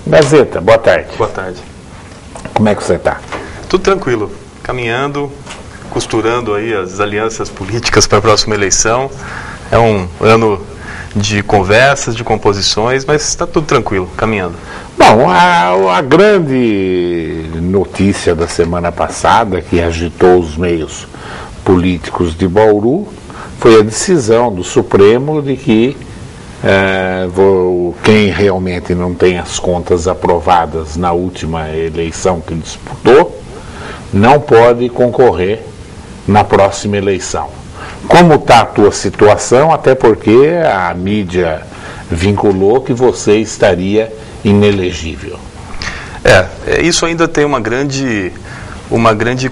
Gazeta, boa tarde. Boa tarde. Como é que você está? Tudo tranquilo, caminhando, costurando aí as alianças políticas para a próxima eleição. É um ano de conversas, de composições, mas está tudo tranquilo, caminhando. Bom, a grande notícia da semana passada, que agitou os meios políticos de Bauru, foi a decisão do Supremo de que quem realmente não tem as contas aprovadas na última eleição que disputou, não pode concorrer na próxima eleição. Como está a tua situação, até porque a mídia vinculou que você estaria inelegível. Isso ainda tem uma grande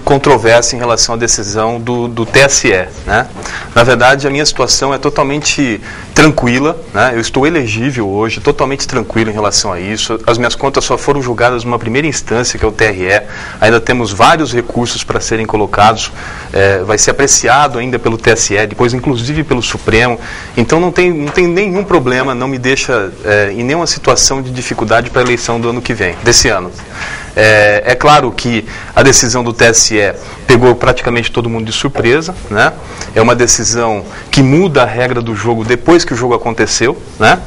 controvérsia em relação à decisão do TSE, né? Na verdade, a minha situação é totalmente tranquila, né? Eu estou elegível hoje, totalmente tranquilo em relação a isso. As minhas contas só foram julgadas numa primeira instância, que é o TRE. Ainda temos vários recursos para serem colocados. Vai ser apreciado ainda pelo TSE, depois inclusive pelo Supremo. Então não tem nenhum problema, não me deixa em nenhuma situação de dificuldade para a eleição do ano que vem, desse ano. É claro que a decisão do TSE pegou praticamente todo mundo de surpresa, né? É uma decisão que muda a regra do jogo depois que o jogo aconteceu, né?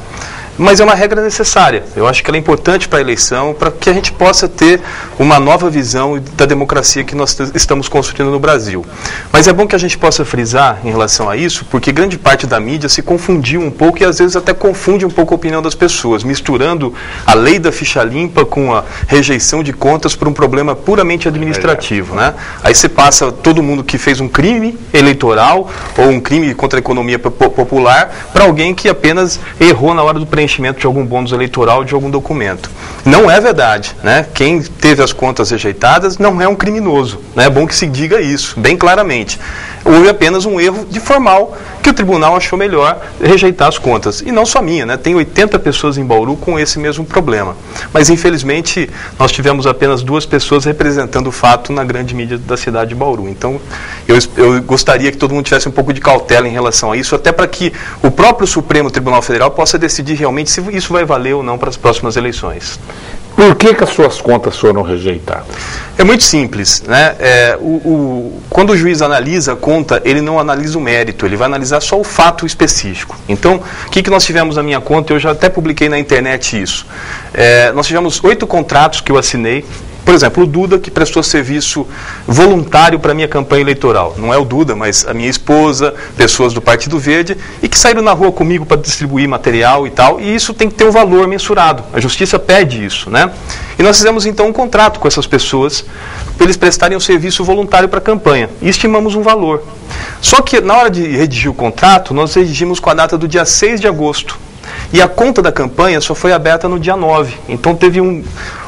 Mas é uma regra necessária. Eu acho que ela é importante para a eleição, para que a gente possa ter uma nova visão da democracia que nós estamos construindo no Brasil. Mas é bom que a gente possa frisar em relação a isso, porque grande parte da mídia se confundiu um pouco e às vezes até confunde um pouco a opinião das pessoas, misturando a lei da ficha limpa com a rejeição de contas por um problema puramente administrativo, né? Aí você passa todo mundo que fez um crime eleitoral ou um crime contra a economia popular para alguém que apenas errou na hora do preenchimento de algum bônus eleitoral de algum documento. Não é verdade, né? Quem teve as contas rejeitadas não é um criminoso, né? É bom que se diga isso, bem claramente. Houve apenas um erro de formal que o tribunal achou melhor rejeitar as contas. E não só minha, né? Tem 80 pessoas em Bauru com esse mesmo problema. Mas, infelizmente, nós tivemos apenas 2 pessoas representando o fato na grande mídia da cidade de Bauru. Então, eu gostaria que todo mundo tivesse um pouco de cautela em relação a isso, até para que o próprio Supremo Tribunal Federal possa decidir realmente se isso vai valer ou não para as próximas eleições. Por que as suas contas foram rejeitadas? É muito simples, né? Quando o juiz analisa a conta, ele não analisa o mérito, ele vai analisar só o fato específico. Então, o que nós tivemos na minha conta? Eu já até publiquei na internet isso. Nós tivemos 8 contratos que eu assinei. Por exemplo, o Duda, que prestou serviço voluntário para a minha campanha eleitoral. Não é o Duda, mas a minha esposa, pessoas do Partido Verde, e que saíram na rua comigo para distribuir material e tal, e isso tem que ter um valor mensurado. A Justiça pede isso, né? E nós fizemos, então, um contrato com essas pessoas, para eles prestarem um serviço voluntário para a campanha, e estimamos um valor. Só que, na hora de redigir o contrato, nós redigimos com a data do dia 6 de agosto. E a conta da campanha só foi aberta no dia 9, então teve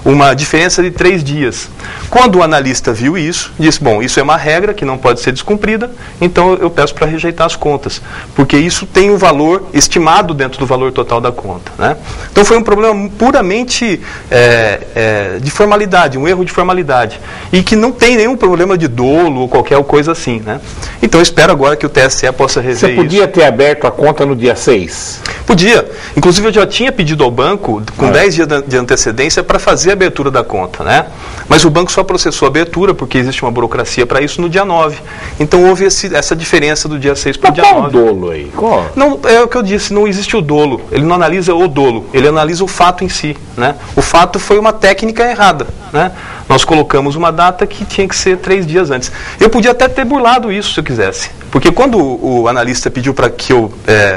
uma diferença de 3 dias. Quando o analista viu isso, disse, bom, isso é uma regra que não pode ser descumprida, então eu peço para rejeitar as contas, porque isso tem um valor estimado dentro do valor total da conta, né? Então foi um problema puramente de formalidade, um erro de formalidade, e que não tem nenhum problema de dolo ou qualquer coisa assim, né? Então eu espero agora que o TSE possa rever isso. Você podia ter aberto a conta no dia 6? Podia. Inclusive, eu já tinha pedido ao banco, com 10 dias de antecedência, para fazer a abertura da conta, né? Mas o banco só processou a abertura, porque existe uma burocracia para isso, no dia 9. Então, houve essa diferença do dia 6 para o dia 9. Qual o dolo aí? Qual? Não, é o que eu disse, não existe o dolo. Ele não analisa o dolo, ele analisa o fato em si, né? O fato foi uma técnica errada, né? Nós colocamos uma data que tinha que ser 3 dias antes. Eu podia até ter burlado isso, se eu quisesse. Porque quando o analista pediu para que eu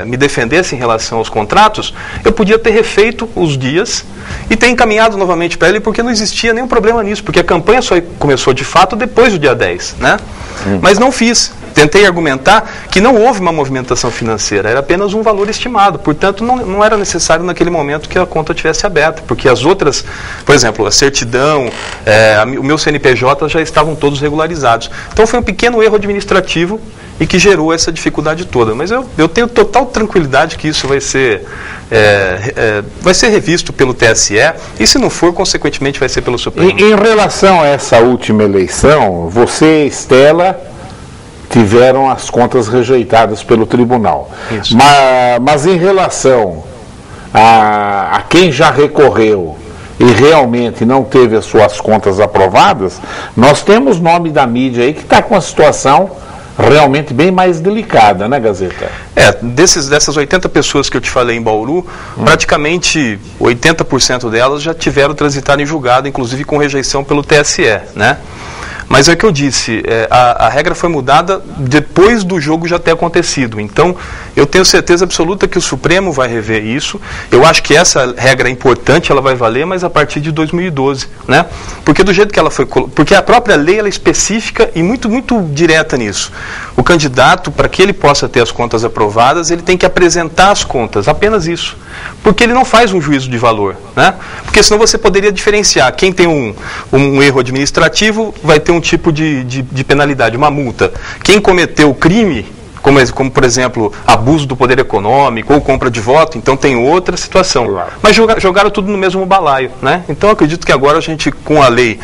me defendesse em relação aos contratos, eu podia ter refeito os dias e ter encaminhado novamente para ele, porque não existia nenhum problema nisso, porque a campanha só começou de fato depois do dia 10, né? Mas não fiz. Tentei argumentar que não houve uma movimentação financeira, era apenas um valor estimado, portanto não era necessário naquele momento que a conta tivesse aberta, porque as outras, por exemplo, a certidão, o meu CNPJ já estavam todos regularizados. Então foi um pequeno erro administrativo e que gerou essa dificuldade toda. Mas eu tenho total tranquilidade que isso vai ser revisto pelo TSE e, se não for, consequentemente vai ser pelo Supremo. Em relação a essa última eleição, você e Estela tiveram as contas rejeitadas pelo tribunal. Mas em relação a quem já recorreu e realmente não teve as suas contas aprovadas, nós temos nome da mídia aí que está com a situação realmente bem mais delicada, né, Gazeta? Dessas 80 pessoas que eu te falei em Bauru, praticamente 80% delas já tiveram transitado em julgado, inclusive com rejeição pelo TSE, né? Mas é o que eu disse, a regra foi mudada depois do jogo já ter acontecido. Então, eu tenho certeza absoluta que o Supremo vai rever isso. Eu acho que essa regra é importante, ela vai valer, mas a partir de 2012, né? Porque do jeito que ela foi... Porque a própria lei ela é específica e muito, muito direta nisso. O candidato, para que ele possa ter as contas aprovadas, ele tem que apresentar as contas, apenas isso. Porque ele não faz um juízo de valor, né? Porque senão você poderia diferenciar. Quem tem um erro administrativo vai ter um tipo de penalidade, uma multa. Quem cometeu o crime, como por exemplo, abuso do poder econômico ou compra de voto, então tem outra situação. Claro. Mas jogaram tudo no mesmo balaio, né? Então eu acredito que agora a gente, com a lei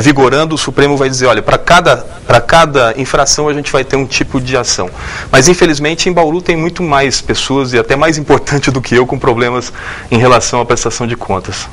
vigorando, o Supremo vai dizer, olha, para cada infração a gente vai ter um tipo de ação. Mas infelizmente em Bauru tem muito mais pessoas, e até mais importante do que eu, com problemas em relação à prestação de contas.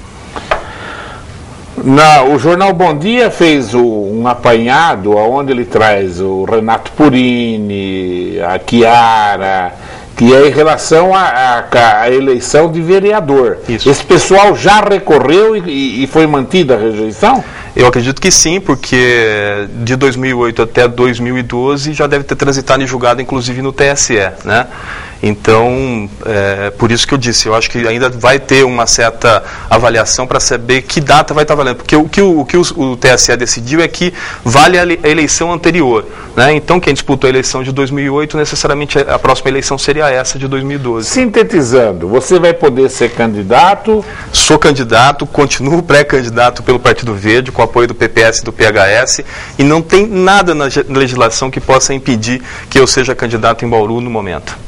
O jornal Bom Dia fez um apanhado onde ele traz o Renato Purini, a Chiara, que é em relação à eleição de vereador. Isso. Esse pessoal já recorreu e foi mantida a rejeição? Eu acredito que sim, porque de 2008 até 2012 já deve ter transitado em julgado, inclusive no TSE, né? Então, por isso que eu disse, eu acho que ainda vai ter uma certa avaliação para saber que data vai estar valendo. Porque o que o TSE decidiu é que vale a eleição anterior, né? Então, quem disputou a eleição de 2008, necessariamente a próxima eleição seria essa de 2012. Sintetizando, você vai poder ser candidato? Sou candidato, continuo pré-candidato pelo Partido Verde, com apoio do PPS e do PHS, e não tem nada na legislação que possa impedir que eu seja candidato em Bauru no momento.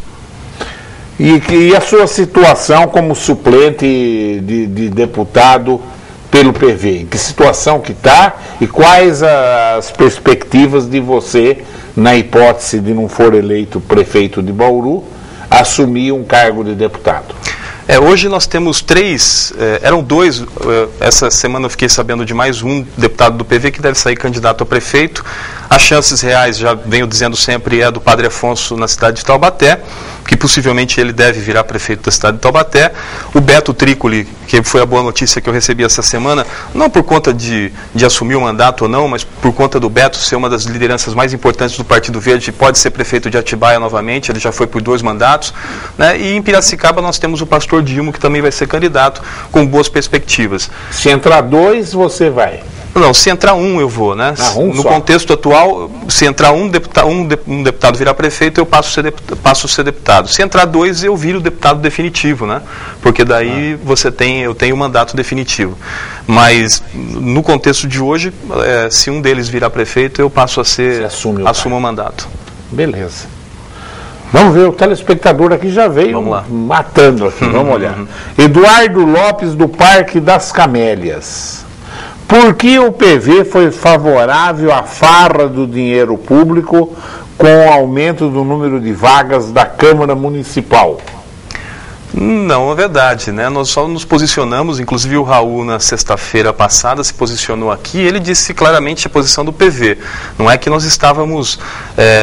E a sua situação como suplente de deputado pelo PV? Em que situação que está e quais as perspectivas de você, na hipótese de não for eleito prefeito de Bauru, assumir um cargo de deputado? Hoje nós temos eram dois, essa semana eu fiquei sabendo de mais um deputado do PV que deve sair candidato a prefeito. As chances reais, já venho dizendo sempre, é do Padre Afonso na cidade de Taubaté, que possivelmente ele deve virar prefeito da cidade de Taubaté. O Beto Trícoli, que foi a boa notícia que eu recebi essa semana, não por conta de assumir o mandato ou não, mas por conta do Beto ser uma das lideranças mais importantes do Partido Verde, pode ser prefeito de Atibaia novamente, ele já foi por 2 mandatos, né? E em Piracicaba nós temos o pastor Dilmo, que também vai ser candidato, com boas perspectivas. Se entrar 2, você vai? Não, se entrar um eu vou, né? No contexto atual, se entrar um deputado virar prefeito, eu passo a ser deputado. Se entrar 2, eu viro deputado definitivo, né? Porque daí eu tenho o mandato definitivo. Mas no contexto de hoje, se um deles virar prefeito, eu passo a assumo o mandato. Beleza. Vamos ver, o telespectador aqui já veio matando aqui, vamos olhar. Eduardo Lopes, do Parque das Camélias. Por que o PV foi favorável à farra do dinheiro público com o aumento do número de vagas da Câmara Municipal? Não, é verdade, né? Nós só nos posicionamos, inclusive o Raul na sexta-feira passada se posicionou aqui, ele disse claramente a posição do PV. Não é que nós estávamos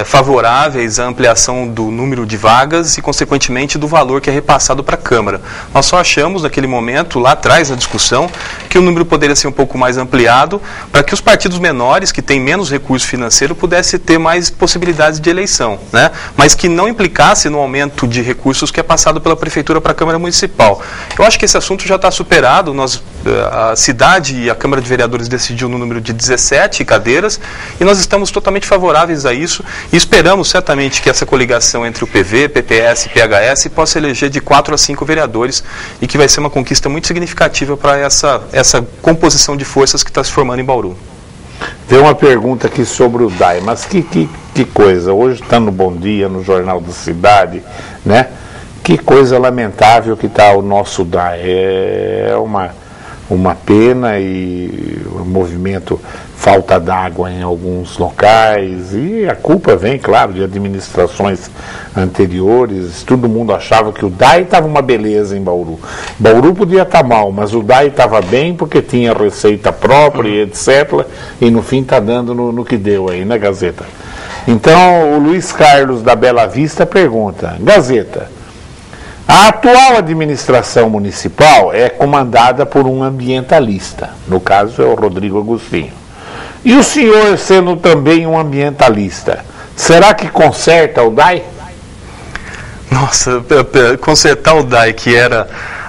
favoráveis à ampliação do número de vagas e, consequentemente, do valor que é repassado para a Câmara. Nós só achamos, naquele momento, lá atrás na discussão, que o número poderia ser um pouco mais ampliado para que os partidos menores, que têm menos recurso financeiro, pudessem ter mais possibilidades de eleição, né? Mas que não implicasse no aumento de recursos que é passado pela Prefeitura para a Câmara Municipal. Eu acho que esse assunto já está superado. A cidade e a Câmara de Vereadores decidiu no número de 17 cadeiras e nós estamos totalmente favoráveis a isso e esperamos certamente que essa coligação entre o PV, PPS e PHS possa eleger de 4 a 5 vereadores e que vai ser uma conquista muito significativa para essa composição de forças que está se formando em Bauru. Tem uma pergunta aqui sobre o DAI, mas que coisa, hoje está no Bom Dia, no Jornal da Cidade, né? Que coisa lamentável que está o nosso DAI. É uma pena, e o movimento falta d'água em alguns locais, e a culpa vem, claro, de administrações anteriores. Todo mundo achava que o DAI estava uma beleza em Bauru. Bauru podia estar mal, mas o DAI estava bem porque tinha receita própria, e etc. E no fim está dando no que deu aí, né, Gazeta? Então, o Luiz Carlos da Bela Vista pergunta: Gazeta, a atual administração municipal é comandada por um ambientalista, no caso é o Rodrigo Agostinho. E o senhor, sendo também um ambientalista, será que conserta o DAI? Nossa, consertar o DAI, que era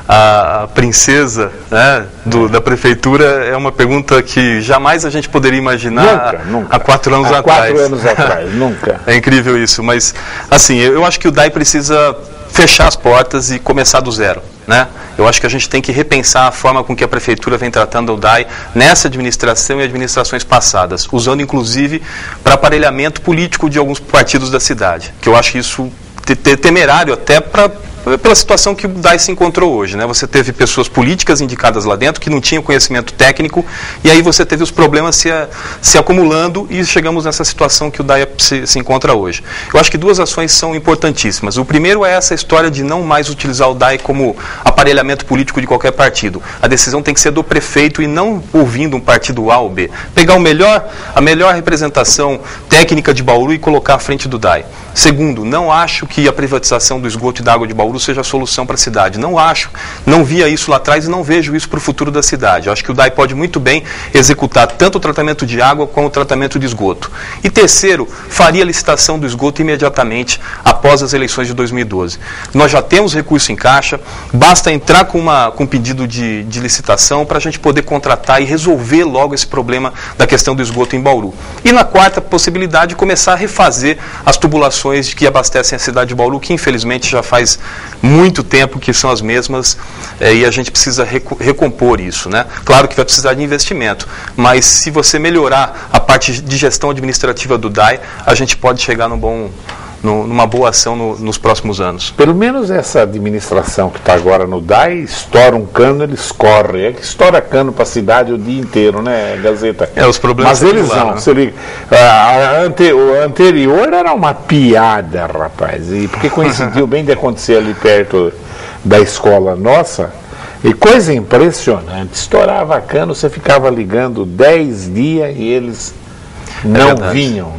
a princesa, né, da prefeitura, é uma pergunta que jamais a gente poderia imaginar nunca. há 4 anos atrás. 4 anos atrás, nunca. É incrível isso, mas assim, eu acho que o DAI precisa fechar as portas e começar do zero, né? Eu acho que a gente tem que repensar a forma com que a prefeitura vem tratando o DAI nessa administração e administrações passadas, usando inclusive para aparelhamento político de alguns partidos da cidade, que eu acho isso temerário até pela situação que o DAI se encontrou hoje, né? Você teve pessoas políticas indicadas lá dentro que não tinham conhecimento técnico, e aí você teve os problemas se acumulando, e chegamos nessa situação que o DAI se encontra hoje. Eu acho que 2 ações são importantíssimas. O primeiro é essa história de não mais utilizar o DAI como aparelhamento político de qualquer partido. A decisão tem que ser do prefeito e não ouvindo um partido A ou B. Pegar a melhor representação técnica de Bauru e colocar à frente do DAI. Segundo, não acho que a privatização do esgoto e da água de Bauru seja a solução para a cidade. Não acho, não via isso lá atrás e não vejo isso para o futuro da cidade. Eu acho que o DAI pode muito bem executar tanto o tratamento de água como o tratamento de esgoto. E terceiro, faria a licitação do esgoto imediatamente após as eleições de 2012. Nós já temos recurso em caixa, basta entrar com um pedido de licitação para a gente poder contratar e resolver logo esse problema da questão do esgoto em Bauru. E na quarta possibilidade, começar a refazer as tubulações que abastecem a cidade de Bauru, que infelizmente já faz muito tempo que são as mesmas, e a gente precisa recompor isso, né? Claro que vai precisar de investimento, mas se você melhorar a parte de gestão administrativa do DAI, a gente pode chegar numa boa ação nos próximos anos. Pelo menos essa administração que está agora no DAI, estoura um cano, eles correm. É que estoura cano para a cidade o dia inteiro, né, Gazeta? Os problemas. Mas eles não, se liga. O anterior era uma piada, rapaz, e porque coincidiu bem de acontecer ali perto da escola nossa. E coisa impressionante, estourava cano, você ficava ligando 10 dias e eles não vinham.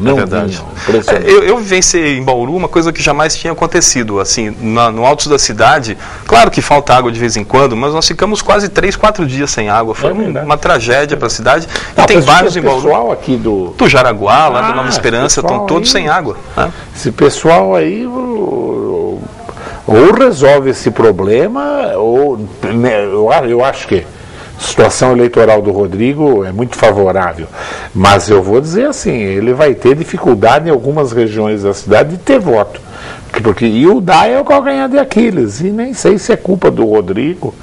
Eu vivenciei em Bauru uma coisa que jamais tinha acontecido. Assim, no alto da cidade, claro que falta água de vez em quando, mas nós ficamos quase 3, 4 dias sem água. Foi uma tragédia para a cidade. E tem vários em Bauru. O pessoal aqui do Jaraguá, lá da Nova Esperança, estão todos sem água, né? Esse pessoal aí ou resolve esse problema, ou eu acho que a situação eleitoral do Rodrigo é muito favorável, mas eu vou dizer assim, ele vai ter dificuldade em algumas regiões da cidade de ter voto, e o DAI é o calcanhar de Aquiles, e nem sei se é culpa do Rodrigo,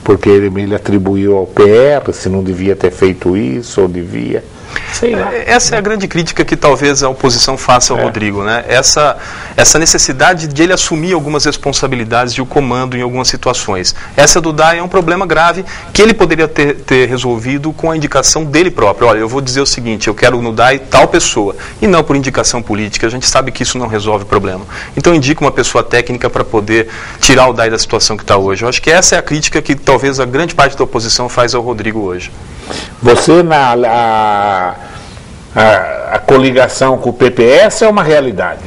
porque ele atribuiu ao PR, se não devia ter feito isso, ou devia, sei lá. Essa é a grande crítica que talvez a oposição faça ao Rodrigo, né? Essa necessidade de ele assumir algumas responsabilidades de o comando em algumas situações. Essa do DAI é um problema grave que ele poderia ter resolvido com a indicação dele próprio. Olha, eu vou dizer o seguinte, eu quero no DAI tal pessoa, e não por indicação política. A gente sabe que isso não resolve o problema. Então indica uma pessoa técnica para poder tirar o DAI da situação que está hoje. Eu acho que essa é a crítica que talvez a grande parte da oposição faz ao Rodrigo hoje. Você, a coligação com o PPS é uma realidade.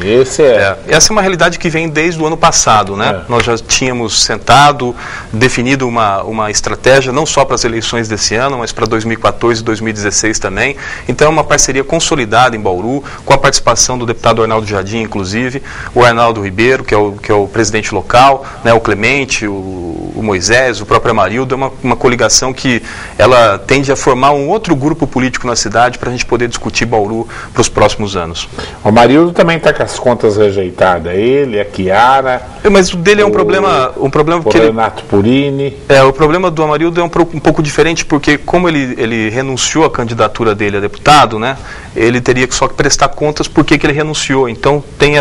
Essa é uma realidade que vem desde o ano passado, né? Nós já tínhamos sentado, definido uma estratégia, não só para as eleições desse ano, mas para 2014 e 2016 também. Então é uma parceria consolidada em Bauru, com a participação do deputado Arnaldo Jardim, inclusive, o Arnaldo Ribeiro, que é o presidente local, né? O Clemente, o Moisés, o próprio Amarildo. É uma coligação que ela tende a formar um outro grupo político na cidade para a gente poder discutir Bauru para os próximos anos. O Amarildo também está com as contas rejeitadas, ele, a Chiara. Mas o dele é um problema porque Renato Purini. O problema do Amarildo é um pouco diferente, porque como ele renunciou à candidatura dele a deputado, né? Ele teria que só prestar contas porque que ele renunciou. Então tem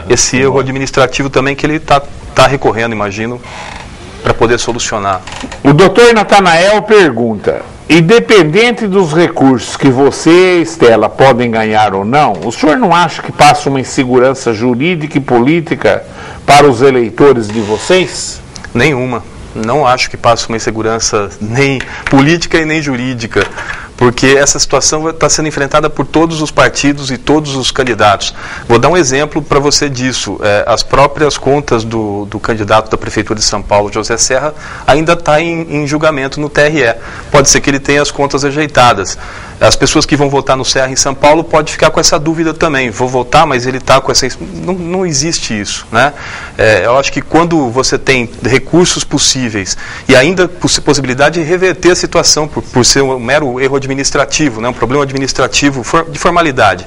esse erro administrativo também que ele está recorrendo, imagino. para poder solucionar. O doutor Natanael pergunta: independente dos recursos que você e Estela podem ganhar ou não, o senhor não acha que passa uma insegurança jurídica e política para os eleitores de vocês? Nenhuma. Não acho que passa uma insegurança nem política e nem jurídica, porque essa situação está sendo enfrentada por todos os partidos e todos os candidatos. Vou dar um exemplo para você disso. As próprias contas do candidato da Prefeitura de São Paulo, José Serra, ainda está em julgamento no TRE. Pode ser que ele tenha as contas rejeitadas. As pessoas que vão votar no Serra em São Paulo podem ficar com essa dúvida também. Vou votar, mas ele está com essa... Não existe isso, né? Eu acho que quando você tem recursos possíveis e ainda possibilidade de reverter a situação por ser um mero erro administrativo, né? Um problema administrativo de formalidade,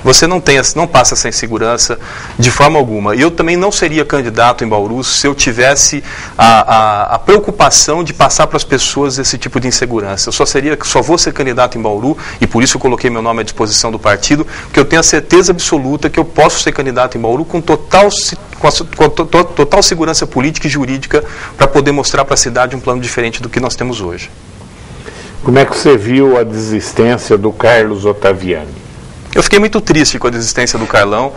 você não passa essa insegurança de forma alguma. E eu também não seria candidato em Bauru se eu tivesse a preocupação de passar para as pessoas esse tipo de insegurança. Eu só vou ser candidato em Bauru, e por isso eu coloquei meu nome à disposição do partido, porque eu tenho a certeza absoluta que eu posso ser candidato em Bauru com total segurança política e jurídica para poder mostrar para a cidade um plano diferente do que nós temos hoje. Como é que você viu a desistência do Carlos Ottaviani? Eu fiquei muito triste com a desistência do Carlão,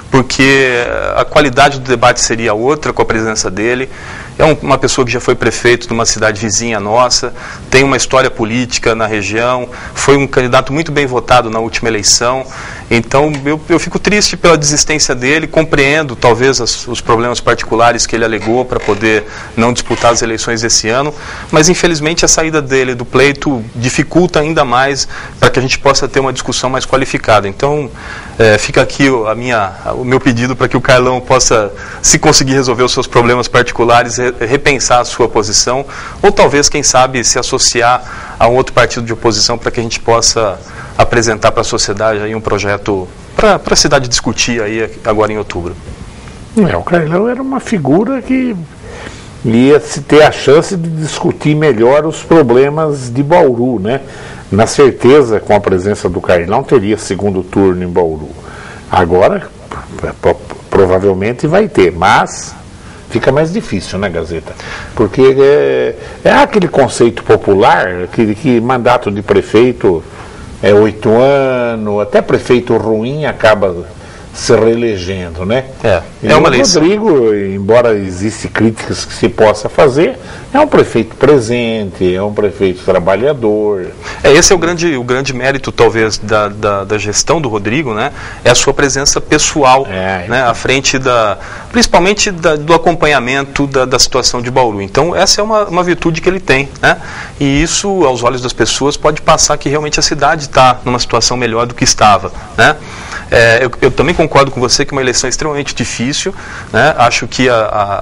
porque a qualidade do debate seria outra com a presença dele. É uma pessoa que já foi prefeito de uma cidade vizinha nossa, tem uma história política na região, foi um candidato muito bem votado na última eleição. Então eu fico triste pela desistência dele, compreendo talvez os problemas particulares que ele alegou para poder não disputar as eleições desse ano, mas infelizmente a saída dele do pleito dificulta ainda mais para que a gente possa ter uma discussão mais qualificada. Então fica aqui o meu pedido para que o Carlão possa, se conseguir resolver os seus problemas particulares, repensar a sua posição, ou talvez, quem sabe, se associar a um outro partido de oposição para que a gente possa apresentar para a sociedade aí um projeto para a cidade discutir aí agora em outubro. O Carlão era uma figura que ia se ter a chance de discutir melhor os problemas de Bauru, né? Na certeza, com a presença do Carlão, teria segundo turno em Bauru. Agora, provavelmente vai ter, mas fica mais difícil, né, Gazeta? Porque é aquele conceito popular que mandato de prefeito é 8 anos, até prefeito ruim acaba se reelegendo, né? É uma eleição. O Rodrigo, embora existem críticas que se possa fazer, é um prefeito presente, é um prefeito trabalhador. Esse é o grande mérito, talvez, da gestão do Rodrigo, né? É a sua presença pessoal, né? À frente principalmente do acompanhamento da situação de Bauru. Então, essa é uma virtude que ele tem, né? E isso, aos olhos das pessoas, pode passar que realmente a cidade está numa situação melhor do que estava, né? Eu também concordo com você que uma eleição é extremamente difícil, né? Acho que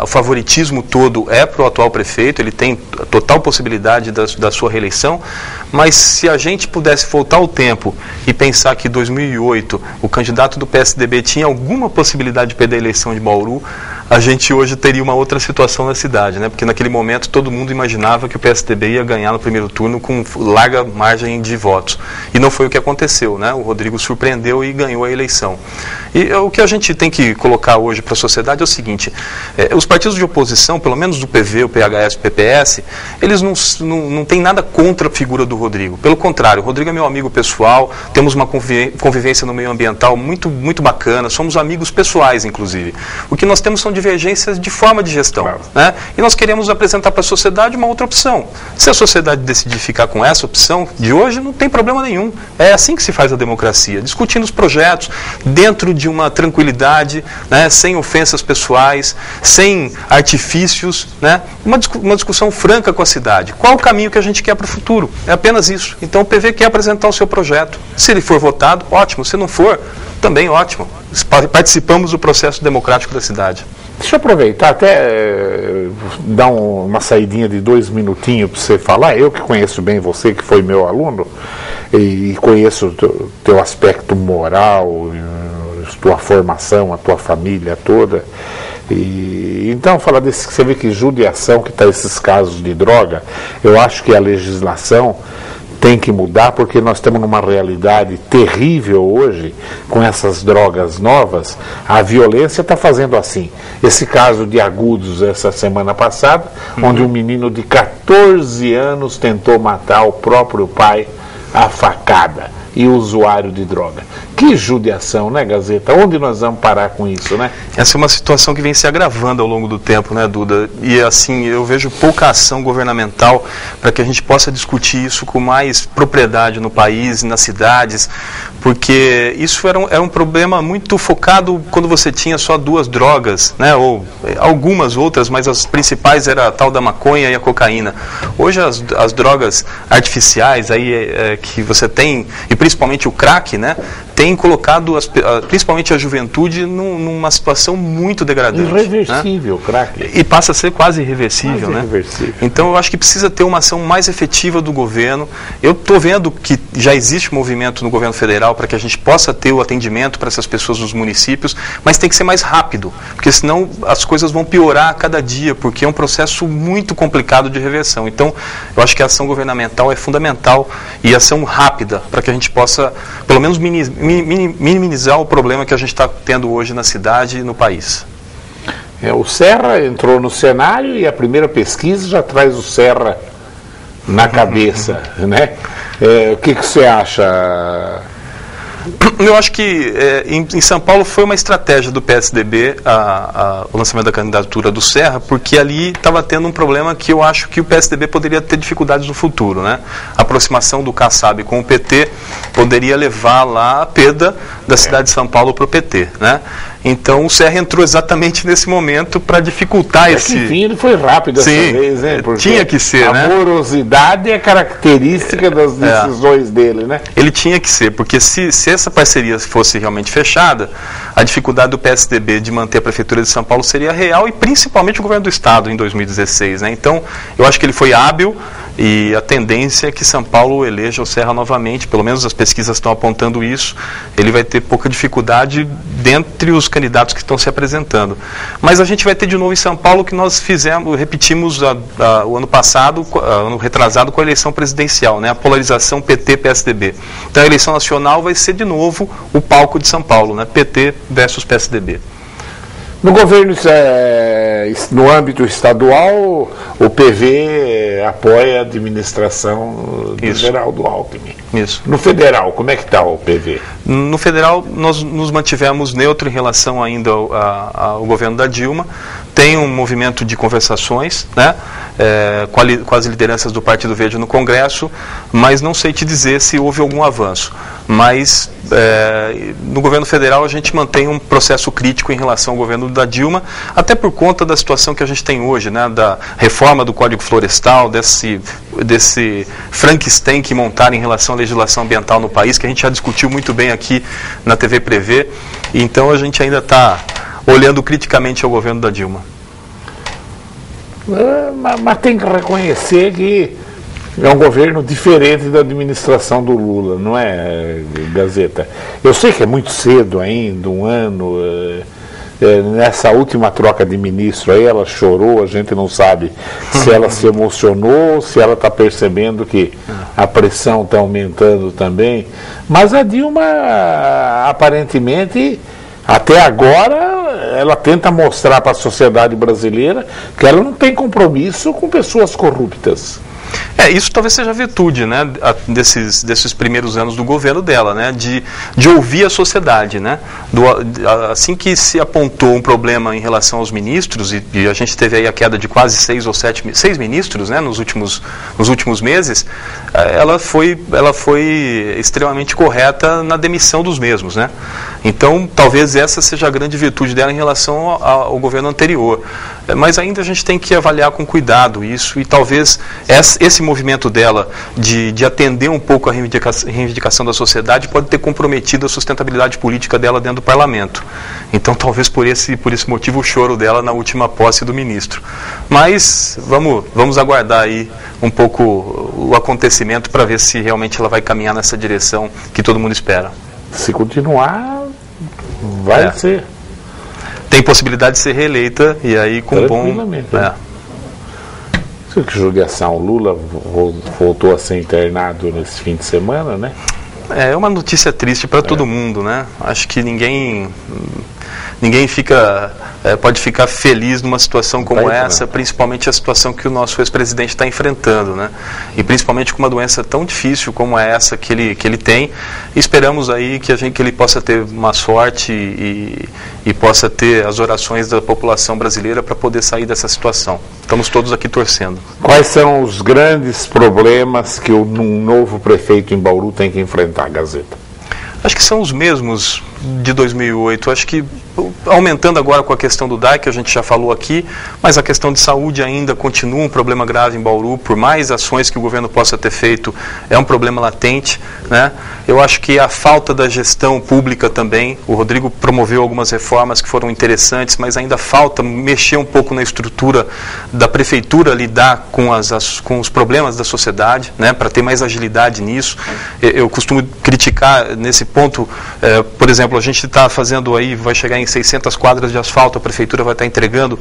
o favoritismo todo é para o atual prefeito, ele tem total possibilidade da sua reeleição, mas se a gente pudesse voltar ao tempo e pensar que em 2008 o candidato do PSDB tinha alguma possibilidade de perder a eleição de Bauru, a gente hoje teria uma outra situação na cidade, né? Porque naquele momento todo mundo imaginava que o PSDB ia ganhar no primeiro turno com larga margem de votos. E não foi o que aconteceu, né? O Rodrigo surpreendeu e ganhou a eleição. E o que a gente tem que colocar hoje para a sociedade é o seguinte: os partidos de oposição, pelo menos do PV, o PHS e o PPS, eles não têm nada contra a figura do Rodrigo. Pelo contrário, o Rodrigo é meu amigo pessoal, temos uma convivência no meio ambiental muito, muito bacana, somos amigos pessoais, inclusive. O que nós temos são divergências de forma de gestão, né? E nós queremos apresentar para a sociedade uma outra opção. Se a sociedade decidir ficar com essa opção de hoje, não tem problema nenhum. É assim que se faz a democracia, discutindo os projetos dentro de uma tranquilidade, né? Sem ofensas pessoais, sem artifícios, né? Uma discussão franca com a cidade. Qual o caminho que a gente quer para o futuro? É apenas isso. Então o PV quer apresentar o seu projeto. Se ele for votado, ótimo. Se não for, também ótimo. Participamos do processo democrático da cidade. Deixa eu aproveitar até dar uma saidinha de 2 minutinhos para você falar. Eu que conheço bem você, que foi meu aluno, e conheço o teu aspecto moral, tua formação, a tua família toda. E então, falar desse, você vê que judiação que está esses casos de droga, eu acho que a legislação tem que mudar, porque nós estamos numa realidade terrível hoje, com essas drogas novas. A violência está fazendo assim. Esse caso de Agudos, essa semana passada, onde um menino de 14 anos tentou matar o próprio pai à facada, e usuário de droga. Que judiação, né, Gazeta? Onde nós vamos parar com isso, né? Essa é uma situação que vem se agravando ao longo do tempo, né, Duda? E assim, eu vejo pouca ação governamental para que a gente possa discutir isso com mais propriedade no país, nas cidades, porque isso era um problema muito focado quando você tinha só 2 drogas, né, ou algumas outras, mas as principais era a tal da maconha e a cocaína. Hoje as drogas artificiais aí que você tem, e principalmente o crack, né, tem colocado principalmente a juventude numa situação muito degradante. Irreversível, né? Crack. E passa a ser quase irreversível, né? Então eu acho que precisa ter uma ação mais efetiva do governo. Eu estou vendo que já existe um movimento no governo federal para que a gente possa ter o atendimento para essas pessoas nos municípios, mas tem que ser mais rápido, porque senão as coisas vão piorar a cada dia, porque é um processo muito complicado de reversão. Então eu acho que a ação governamental é fundamental e ação rápida para que a gente possa, pelo menos, minimizar o problema que a gente está tendo hoje na cidade e no país. O Serra entrou no cenário e a primeira pesquisa já traz o Serra na cabeça, né? O que você acha? Eu acho que em São Paulo foi uma estratégia do PSDB o lançamento da candidatura do Serra, porque ali estava tendo um problema que eu acho que o PSDB poderia ter dificuldades no futuro, né? A aproximação do Kassab com o PT poderia levar lá a perda da cidade de São Paulo para o PT, né? Então o Serra entrou exatamente nesse momento para dificultar esse... Enfim, ele foi rápido dessa vez, né? Porque tinha que ser, né? A morosidade é característica das decisões dele, né? Ele tinha que ser, porque se essa parceria fosse realmente fechada, a dificuldade do PSDB de manter a Prefeitura de São Paulo seria real, e principalmente o governo do Estado em 2016, né? Então, eu acho que ele foi hábil, e a tendência é que São Paulo eleja o Serra novamente, pelo menos as pesquisas estão apontando isso. Ele vai ter pouca dificuldade dentre os candidatos que estão se apresentando. Mas a gente vai ter de novo em São Paulo o que nós repetimos o ano passado, ano retrasado, com a eleição presidencial, né? A polarização PT-PSDB. Então a eleição nacional vai ser de novo o palco de São Paulo, né? PT versus PSDB. No governo, no âmbito estadual, o PV apoia a administração do Geraldo Alckmin. Isso. No federal, como é que está o PV? No federal, nós nos mantivemos neutro em relação ainda ao governo da Dilma. Tem um movimento de conversações, né, com as lideranças do Partido Verde no Congresso, mas não sei te dizer se houve algum avanço. Mas no governo federal a gente mantém um processo crítico em relação ao governo da Dilma, até por conta da situação que a gente tem hoje, né, da reforma do Código Florestal, desse Frankenstein que montaram em relação à legislação ambiental no país, que a gente já discutiu muito bem aqui na TV Prevê. Então a gente ainda está olhando criticamente ao governo da Dilma. Mas tem que reconhecer que é um governo diferente da administração do Lula, não é, Gazeta? Eu sei que é muito cedo ainda, um ano. Nessa última troca de ministro aí, ela chorou, a gente não sabe se ela se emocionou, se ela está percebendo que a pressão está aumentando também. Mas a Dilma, aparentemente, até agora, ela tenta mostrar para a sociedade brasileira que ela não tem compromisso com pessoas corruptas. Isso talvez seja a virtude, né, desses primeiros anos do governo dela, né, de ouvir a sociedade, né, assim que se apontou um problema em relação aos ministros, e a gente teve aí a queda de quase 6 ministros, né, nos últimos meses, ela foi extremamente correta na demissão dos mesmos, né. Então talvez essa seja a grande virtude dela em relação ao governo anterior. Mas ainda a gente tem que avaliar com cuidado isso, e talvez esse movimento dela de atender um pouco a reivindicação da sociedade pode ter comprometido a sustentabilidade política dela dentro do parlamento. Então talvez por esse motivo o choro dela na última posse do ministro. Mas vamos aguardar aí um pouco o acontecimento para ver se realmente ela vai caminhar nessa direção que todo mundo espera. Se continuar, vai ser. Tem possibilidade de ser reeleita, e aí com bom... Que judiação, o Lula voltou a ser internado nesse fim de semana, né? É uma notícia triste para todo mundo, né? Acho que ninguém pode ficar feliz numa situação como essa, principalmente a situação que o nosso ex-presidente está enfrentando, né? E principalmente com uma doença tão difícil como é essa que ele tem. Esperamos aí que ele possa ter uma sorte e possa ter as orações da população brasileira para poder sair dessa situação. Estamos todos aqui torcendo. Quais são os grandes problemas que um novo prefeito em Bauru tem que enfrentar, Gazeta? Acho que são os mesmos de 2008. Acho que aumentando agora com a questão do DAI, que a gente já falou aqui, mas a questão de saúde ainda continua um problema grave em Bauru. Por mais ações que o governo possa ter feito, é um problema latente, né? Eu acho que a falta da gestão pública também. O Rodrigo promoveu algumas reformas que foram interessantes, mas ainda falta mexer um pouco na estrutura da prefeitura, lidar com os problemas da sociedade, né? Para ter mais agilidade nisso. Eu costumo criticar nesse ponto, por exemplo, a gente está fazendo aí, vai chegar em 600 quadras de asfalto, a prefeitura vai estar entregando.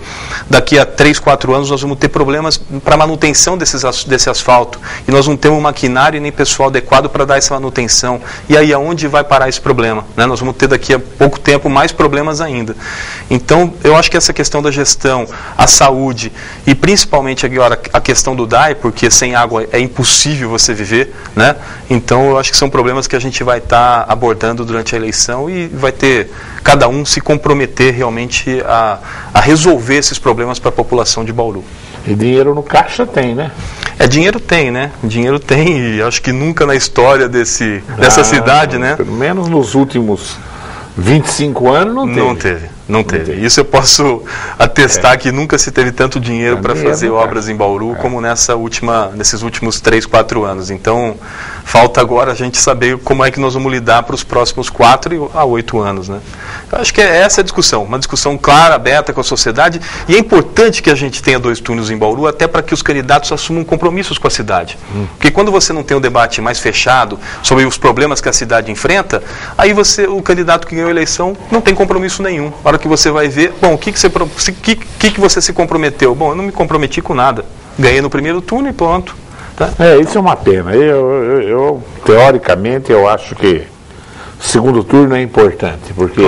Daqui a 3, 4 anos nós vamos ter problemas para manutenção desse asfalto. E nós não temos maquinário e nem pessoal adequado para dar essa manutenção. E aí aonde vai parar esse problema? Né? Nós vamos ter daqui a pouco tempo mais problemas ainda. Então, eu acho que essa questão da gestão, a saúde e principalmente agora a questão do DAI, porque sem água é impossível você viver, né? Então, eu acho que são problemas que a gente vai estar abordando durante a eleição e vai ter cada um se comprometer realmente a resolver esses problemas para a população de Bauru. E dinheiro no caixa tem, né? Dinheiro tem, né? Dinheiro tem, e acho que nunca na história dessa cidade, né? Pelo menos nos últimos 25 anos não teve. Isso eu posso atestar que nunca se teve tanto dinheiro para fazer obras em Bauru como nesses últimos 3, 4 anos. Então, falta agora a gente saber como é que nós vamos lidar para os próximos 4 a 8 anos, né? Eu acho que essa é a discussão, uma discussão clara, aberta com a sociedade, e é importante que a gente tenha 2 turnos em Bauru, até para que os candidatos assumam compromissos com a cidade. Porque quando você não tem um debate mais fechado sobre os problemas que a cidade enfrenta, aí o candidato que ganhou a eleição não tem compromisso nenhum. A hora que você vai ver, bom, o que você se comprometeu? Bom, eu não me comprometi com nada. Ganhei no primeiro turno e pronto. Tá? Isso é uma pena. Eu teoricamente, eu acho que o segundo turno é importante, porque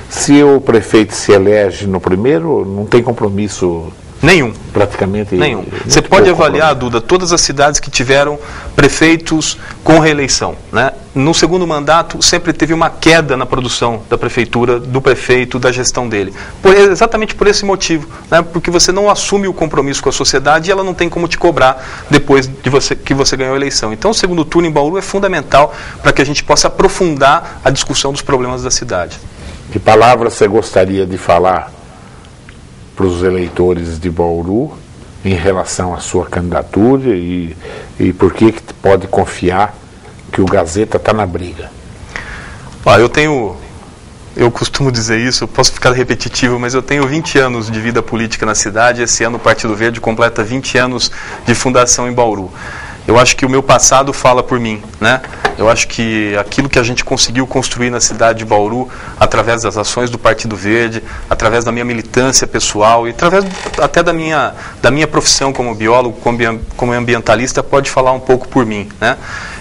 se o prefeito se elege no primeiro, não tem compromisso nenhum. Praticamente nenhum. Você pode avaliar, Duda, todas as cidades que tiveram prefeitos com reeleição, né? No segundo mandato, sempre teve uma queda na produção da prefeitura, do prefeito, da gestão dele. Exatamente por esse motivo, né? Porque você não assume o compromisso com a sociedade e ela não tem como te cobrar depois que você ganhou a eleição. Então, o segundo turno em Bauru é fundamental para que a gente possa aprofundar a discussão dos problemas da cidade. Que palavras você gostaria de falar para os eleitores de Bauru em relação à sua candidatura e por que pode confiar que o Gazeta está na briga? Eu costumo dizer isso, eu posso ficar repetitivo, mas eu tenho 20 anos de vida política na cidade. Esse ano o Partido Verde completa 20 anos de fundação em Bauru. Eu acho que o meu passado fala por mim, né? Eu acho que aquilo que a gente conseguiu construir na cidade de Bauru, através das ações do Partido Verde, através da minha militância pessoal e através até da minha profissão como biólogo, como ambientalista, pode falar um pouco por mim, né?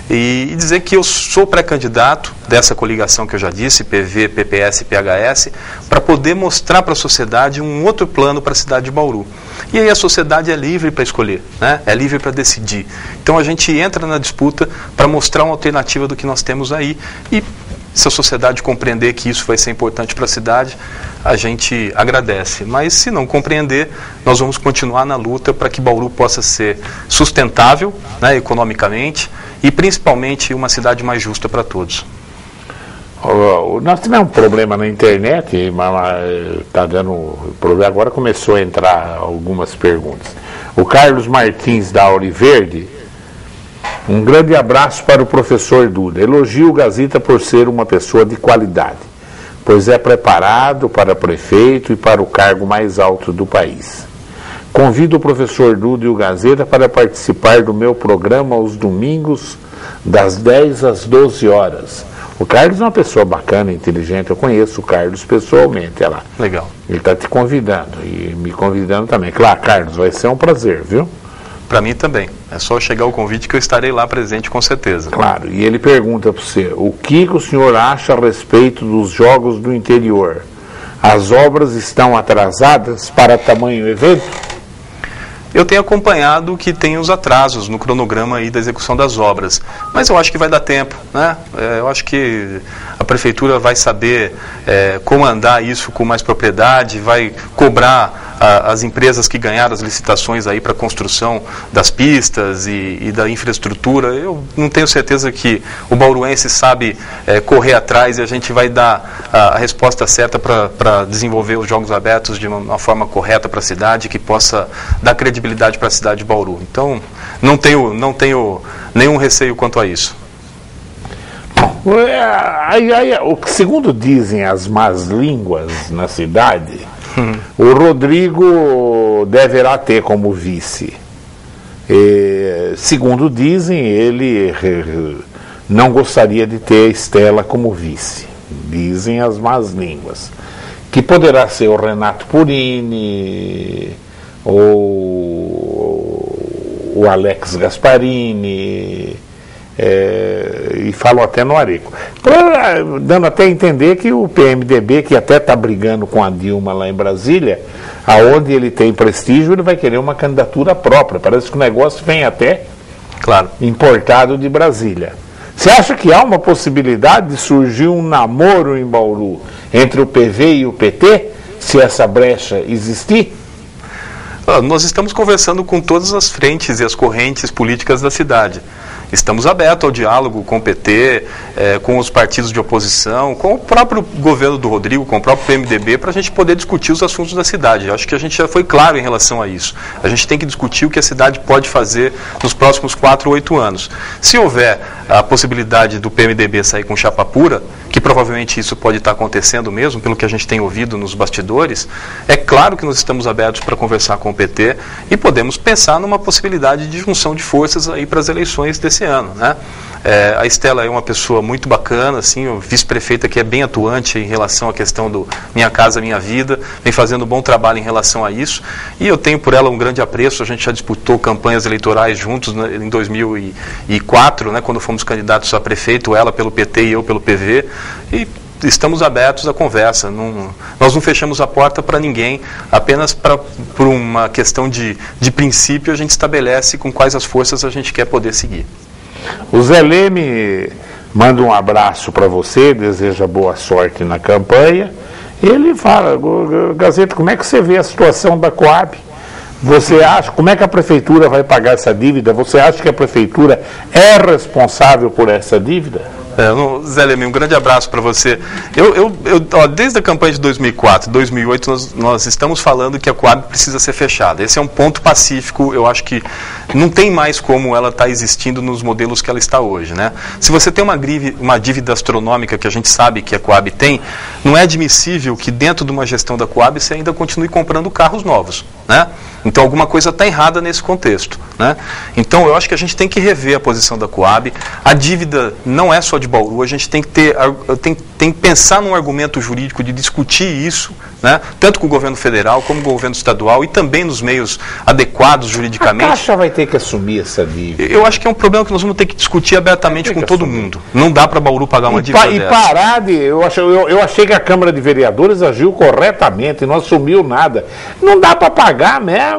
E dizer que eu sou pré-candidato dessa coligação que eu já disse, PV, PPS e PHS, para poder mostrar para a sociedade um outro plano para a cidade de Bauru. E aí a sociedade é livre para escolher, né? É livre para decidir. Então a gente entra na disputa para mostrar uma alternativa do que nós temos aí e se a sociedade compreender que isso vai ser importante para a cidade, a gente agradece. Mas se não compreender, nós vamos continuar na luta para que Bauru possa ser sustentável, né, economicamente, e principalmente uma cidade mais justa para todos. Nós tivemos um problema na internet, mas está dando problema. Agora começou a entrar algumas perguntas. O Carlos Martins da Auriverde, um grande abraço para o professor Duda. Elogio o Gazeta por ser uma pessoa de qualidade, pois é preparado para prefeito e para o cargo mais alto do país. Convido o professor Duda e o Gazeta para participar do meu programa aos domingos, das 10 às 12 horas. O Carlos é uma pessoa bacana, inteligente, eu conheço o Carlos pessoalmente, olha lá. Legal. Ele está te convidando e me convidando também. Claro, Carlos, vai ser um prazer, viu? Para mim também. É só chegar o convite que eu estarei lá presente com certeza. Claro, e ele pergunta para você, o que o senhor acha a respeito dos jogos do interior? As obras estão atrasadas para tamanho evento? Eu tenho acompanhado que tem os atrasos no cronograma aí da execução das obras, mas eu acho que vai dar tempo, né? Eu acho que a prefeitura vai saber comandar isso com mais propriedade, vai cobrar as empresas que ganharam as licitações aí para a construção das pistas e da infraestrutura. Eu não tenho certeza que o bauruense sabe correr atrás e a gente vai dar a resposta certa para desenvolver os Jogos Abertos de uma forma correta para a cidade, que possa dar credibilidade para a cidade de Bauru. Então, não tenho nenhum receio quanto a isso. Segundo dizem as más línguas na cidade, o Rodrigo deverá ter como vice. Segundo dizem, ele não gostaria de ter a Estela como vice. Dizem as más línguas. Que poderá ser o Renato Purini, ou o Alex Gasparini, e falam até no Areco. Dando até a entender que o PMDB, que até está brigando com a Dilma lá em Brasília, aonde ele tem prestígio, ele vai querer uma candidatura própria. Parece que o negócio vem até importado de Brasília. Você acha que há uma possibilidade de surgir um namoro em Bauru entre o PV e o PT, se essa brecha existir? Nós estamos conversando com todas as frentes e as correntes políticas da cidade. Estamos abertos ao diálogo com o PT, com os partidos de oposição, com o próprio governo do Rodrigo, com o próprio PMDB, para a gente poder discutir os assuntos da cidade. Eu acho que a gente já foi claro em relação a isso. A gente tem que discutir o que a cidade pode fazer nos próximos 4 ou 8 anos. Se houver a possibilidade do PMDB sair com chapa pura, que provavelmente isso pode estar acontecendo mesmo, pelo que a gente tem ouvido nos bastidores, é claro que nós estamos abertos para conversar com o PT e podemos pensar numa possibilidade de junção de forças aí para as eleições desse ano, né? A Estela é uma pessoa muito bacana, assim, o vice-prefeita que é bem atuante em relação à questão do Minha Casa Minha Vida, vem fazendo um bom trabalho em relação a isso, e eu tenho por ela um grande apreço. A gente já disputou campanhas eleitorais juntos, né, em 2004, né, quando fomos candidatos a prefeito, ela pelo PT e eu pelo PV, e estamos abertos à conversa. Nós não fechamos a porta para ninguém, apenas por uma questão de princípio a gente estabelece com quais as forças a gente quer poder seguir. O Zé Leme manda um abraço para você, deseja boa sorte na campanha. Ele fala, Gazeta, como é que você vê a situação da Coab? Você acha, como é que a prefeitura vai pagar essa dívida? Você acha que a prefeitura é responsável por essa dívida? Zé Leme, um grande abraço para você. Desde a campanha de 2004, 2008, nós estamos falando que a Coab precisa ser fechada. Esse é um ponto pacífico. Eu acho que não tem mais como ela estar existindo nos modelos que ela está hoje, né? Se você tem uma dívida astronômica que a gente sabe que a Coab tem, não é admissível que dentro de uma gestão da Coab você ainda continue comprando carros novos, né? Então alguma coisa está errada nesse contexto, né? Então eu acho que a gente tem que rever a posição da Coab. A dívida não é só de Bauru, a gente tem que pensar num argumento jurídico de discutir isso, né? Tanto com o governo federal como com o governo estadual e também nos meios adequados juridicamente. A Caixa vai ter que assumir essa dívida. Eu acho que é um problema que nós vamos ter que discutir abertamente com todo mundo. Não dá para Bauru pagar uma dívida dessa. E parar de... Eu achei que a Câmara de Vereadores agiu corretamente, não assumiu nada. Não dá para pagar mesmo.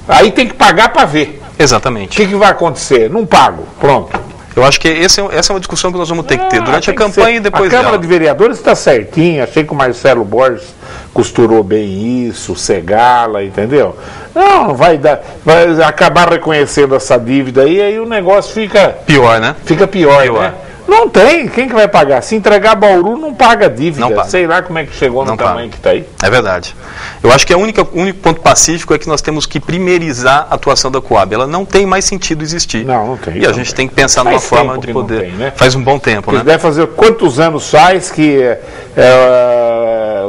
Aí tem que pagar para ver. Exatamente. O que vai acontecer? Não pago. Pronto. Eu acho que essa é uma discussão que nós vamos ter que ter durante a campanha e depois dela. A Câmara de Vereadores está certinha. Achei que o Marcelo Borges costurou bem isso, o Segala, entendeu? Não, vai acabar reconhecendo essa dívida aí o negócio fica... Pior, né? Fica pior, né? Não tem. Quem que vai pagar? Se entregar Bauru, não paga dívida. Não paga. Sei lá como é que chegou no tamanho que está aí. É verdade. Eu acho que o único ponto pacífico é que nós temos que primeirizar a atuação da Coab. Ela não tem mais sentido existir. Não tem. E a gente tem que pensar numa forma de poder... Tem, né? Faz um bom tempo, né? Deve fazer quantos anos faz que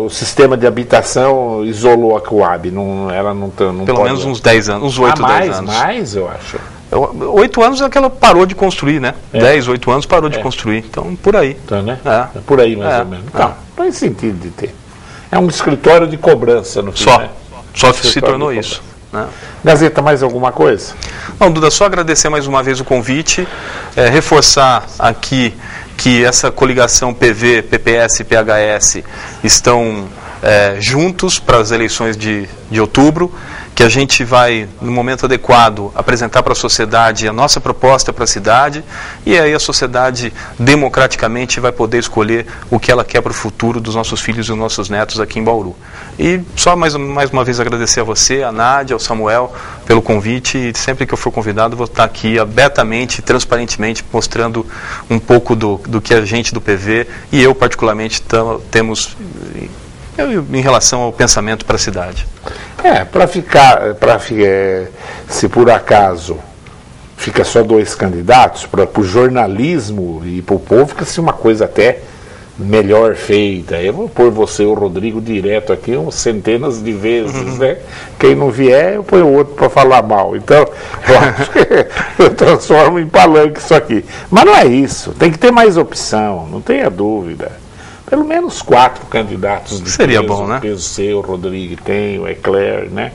o sistema de habitação isolou a Coab? Ela não Pelo pode... menos uns 10 anos, uns 8, 10 anos. Mais, eu acho. 8 anos é que ela parou de construir, né? 10, 8 anos parou de construir. Então, por aí. Então, né? É por aí, mais ou menos. Então, não tem sentido de ter. É um escritório de cobrança no fim, né? Só se tornou isso. né? Gazeta, mais alguma coisa? Não, Duda, só agradecer mais uma vez o convite, reforçar aqui que essa coligação PV, PPS e PHS estão juntos para as eleições de outubro, que a gente vai, no momento adequado, apresentar para a sociedade a nossa proposta para a cidade, e aí a sociedade democraticamente vai poder escolher o que ela quer para o futuro dos nossos filhos e dos nossos netos aqui em Bauru. E só mais uma vez agradecer a você, a Nádia, ao Samuel, pelo convite, e sempre que eu for convidado vou estar aqui abertamente, transparentemente, mostrando um pouco do que a gente do PV e eu particularmente temos em relação ao pensamento para a cidade. Se por acaso fica só 2 candidatos, para o jornalismo e para o povo fica-se uma coisa até melhor feita. Eu vou pôr você e o Rodrigo direto aqui centenas de vezes, né? Quem não vier, eu ponho o outro para falar mal. Então, eu acho que eu transformo em palanque isso aqui. Mas não é isso, tem que ter mais opção, não tenha dúvida. Pelo menos 4 candidatos de Seria peso, bom, né? Peso seu, o Rodrigo tem, o Eclair, né?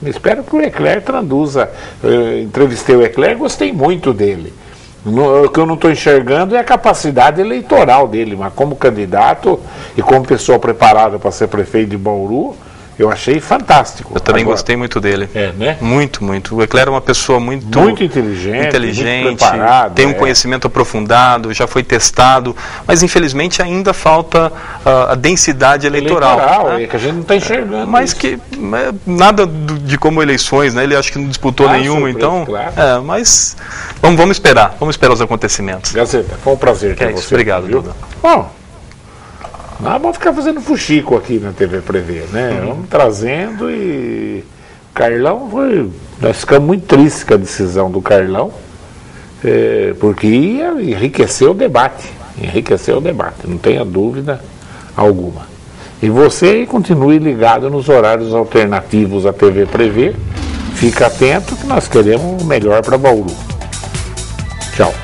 Espero que o Eclair traduza. Eu entrevistei o Eclair, gostei muito dele. O que eu não estou enxergando é a capacidade eleitoral dele, mas como candidato e como pessoa preparada para ser prefeito de Bauru, eu achei fantástico. Eu também gostei muito dele. Né? Muito, muito. O Eclair é uma pessoa muito inteligente, muito preparado, tem um conhecimento aprofundado, já foi testado, mas infelizmente ainda falta a densidade eleitoral, né? É que a gente não está enxergando. Mas isso. Que nada de como eleições, né? Ele acho que não disputou nenhuma, então. Claro. Mas vamos esperar os acontecimentos. Gazeta, foi um prazer ter você. Obrigado, Duda. Bom. Vamos ficar fazendo fuxico aqui na TV Prevê, né? Vamos trazendo e... Carlão nós ficamos muito tristes com a decisão do Carlão, porque ia enriquecer o debate, não tenha dúvida alguma. E você continue ligado nos horários alternativos à TV Prevê, fica atento que nós queremos o melhor para Bauru. Tchau.